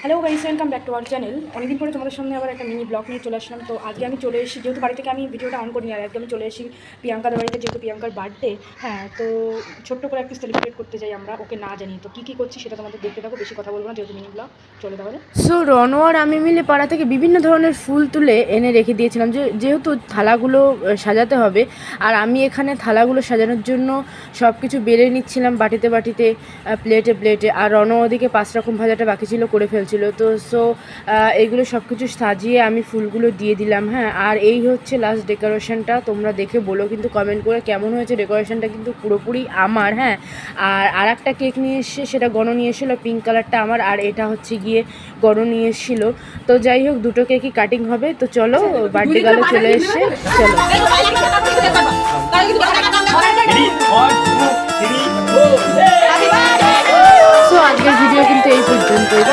Hello guys, welcome back to our channel. অনেকদিন পরে তোমাদের সামনে আবার একটা মিনি ব্লগ নিয়ে চলে আসলাম। তো আজকে আমি চলে এসেছি, যেহেতু বাড়ি থেকে আমি ভিডিওটা অন করিনি, আর আজকে আমি চলে এসেছি প্রিয়াঙ্কাদের বাড়িতে, যেহেতু প্রিয়াঙ্কার বার্থডে। হ্যাঁ, তো ছোট্ট করে একটু সেলিব্রেট করতে যাই আমরা, ওকে না জানি। তো কী করছি সেটা তোমাদের দেখতে থাকো, বেশি কথা বলবো না, যেহেতু মিনি ব্লগ। চলে তাহলে। সো রনো আর আমি মিলে পাড়া থেকে বিভিন্ন ধরনের ফুল তুলে এনে রেখে দিয়েছিলাম, যেহেতু থালাগুলো সাজাতে হবে। আর আমি এখানে থালাগুলো সাজানোর জন্য সব কিছু বেড়ে নিচ্ছিলাম বাটিতে বাটিতে, প্লেটে প্লেটে। আর রনো ওদিকে 5 রকম ভাজাটা বাকি ছিল, করে ফেলছিল। তো এইগুলো সব কিছু সাজিয়ে আমি ফুলগুলো দিয়ে দিলাম। হ্যাঁ, আর এই হচ্ছে লাস্ট ডেকোরেশনটা। তোমরা দেখে বলো কিন্তু কমেন্ট করে কেমন হয়েছে ডেকোরেশনটা, কিন্তু পুরোপুরি আমার। হ্যাঁ, আর একটা কেক নিয়ে এসছে, সেটা গণ নিয়ে এসেছিলো, পিঙ্ক কালারটা আমার, আর এটা হচ্ছে গিয়ে গণ নিয়ে এসেছিলো। তো যাই হোক, দুটো কেকই কাটিং হবে। তো চলো, বার্থডে গার্ল চলে এসছে, চলো। সো আজকের ভিডিও কিন্তু এই পর্যন্তই।